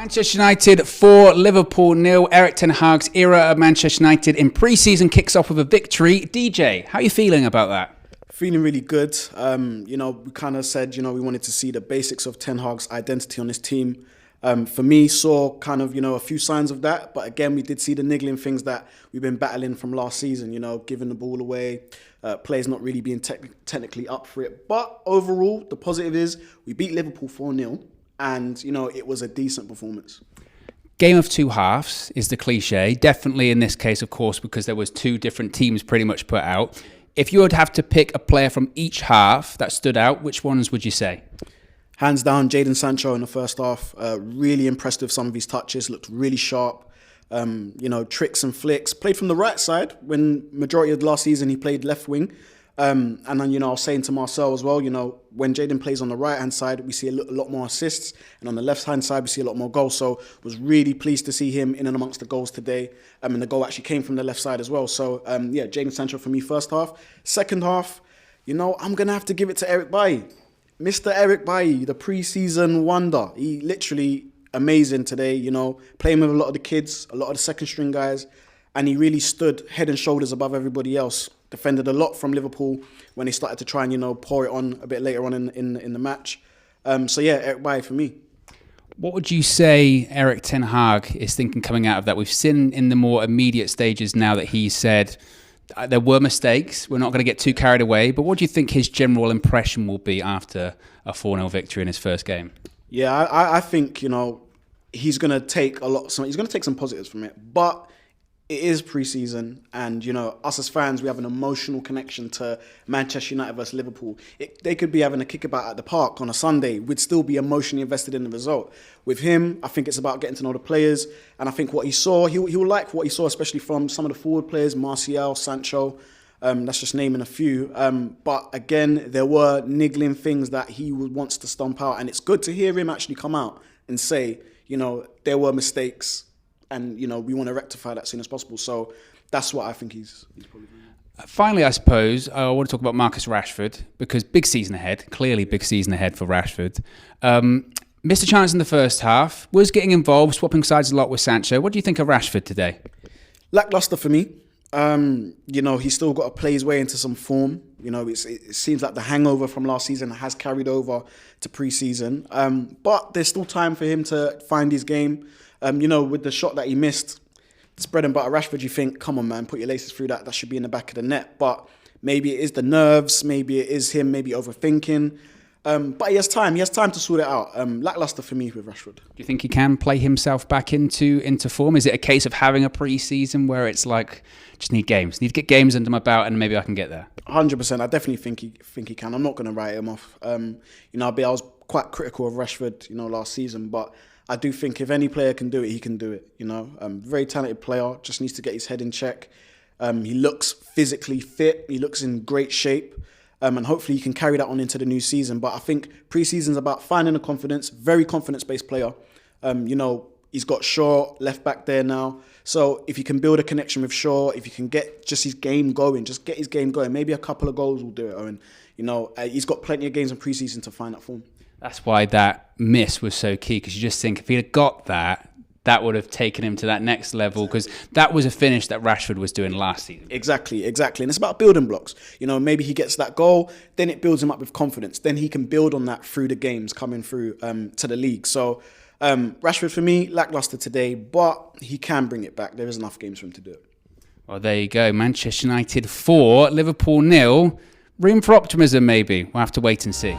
Manchester United 4, Liverpool 0. Eric Ten Hag's era at Manchester United in pre-season kicks off with a victory. DJ, how are you feeling about that? Feeling really good. We kind of said, we wanted to see the basics of Ten Hag's identity on this team. For me, saw kind of, a few signs of that. But again, we did see the niggling things that we've been battling from last season, giving the ball away, players not really being technically up for it. But overall, the positive is we beat Liverpool 4-0 and, it was a decent performance. Game of two halves is the cliche. Definitely in this case, of course, because there was two different teams pretty much put out. If you would have to pick a player from each half that stood out, which ones would you say? Hands down, Jadon Sancho in the first half. Really impressed with some of his touches. Looked really sharp. Tricks and flicks. Played from the right side when majority of last season he played left wing. And then, I was saying to Marcel as well, when Jadon plays on the right-hand side, we see a lot more assists. And on the left-hand side, we see a lot more goals. So was really pleased to see him in and amongst the goals today. And the goal actually came from the left side as well. So, Jadon Sancho for me, first half. Second half, I'm going to have to give it to Eric Bailly. Mr. Eric Bailly, the pre-season wonder. He literally amazing today, playing with a lot of the kids, a lot of the second-string guys. And he really stood head and shoulders above everybody else. Defended a lot from Liverpool when they started to try and, pour it on a bit later on in the match. Eric Bailly for me. What would you say Eric Ten Hag is thinking coming out of that? We've seen in the more immediate stages now that he said there were mistakes. We're not going to get too carried away. But what do you think his general impression will be after a 4-0 victory in his first game? Yeah, I think, he's going to take he's going to take some positives from it. But it is pre-season and, us as fans, we have an emotional connection to Manchester United versus Liverpool. They could be having a kickabout at the park on a Sunday. We'd still be emotionally invested in the result. With him, I think it's about getting to know the players. And I think what he saw, he'll like what he saw, especially from some of the forward players, Martial, Sancho. That's just naming a few. But again, there were niggling things that he wants to stomp out. And it's good to hear him actually come out and say, there were mistakes. And, we want to rectify that as soon as possible. So that's what I think he's probably doing. Finally, I suppose, I want to talk about Marcus Rashford, because big season ahead, clearly big season ahead for Rashford. Missed a chance in the first half, was getting involved, swapping sides a lot with Sancho. What do you think of Rashford today? Lackluster for me. He's still got to play his way into some form. It seems like the hangover from last season has carried over to pre-season. But there's still time for him to find his game. With the shot that he missed, it's bread and butter Rashford, you think, come on, man, put your laces through that. That should be in the back of the net. But maybe it is the nerves. Maybe it is him maybe overthinking. But he has time. He has time to sort it out. Lackluster for me with Rashford. Do you think he can play himself back into form? Is it a case of having a pre-season where it's like, just need games. Need to get games under my belt and maybe I can get there? 100%. I definitely think he can. I'm not going to write him off. I was quite critical of Rashford, last season. But I do think if any player can do it, he can do it. Very talented player. Just needs to get his head in check. He looks physically fit. He looks in great shape. And hopefully he can carry that on into the new season. But I think pre-season's about finding the confidence. Very confidence-based player. He's got Shaw left back there now. So if you can build a connection with Shaw, if you can get just his game going, maybe a couple of goals will do it, Owen. He's got plenty of games in pre-season to find that form. That's why that miss was so key, because you just think if he'd have got that would have taken him to that next level, because that was a finish that Rashford was doing last season. Exactly. And it's about building blocks. Maybe he gets that goal, then it builds him up with confidence. Then he can build on that through the games coming through to the league. So Rashford, for me, lackluster today, but he can bring it back. There is enough games for him to do it. Well, there you go. Manchester United 4, Liverpool 0. Room for optimism, maybe. We'll have to wait and see.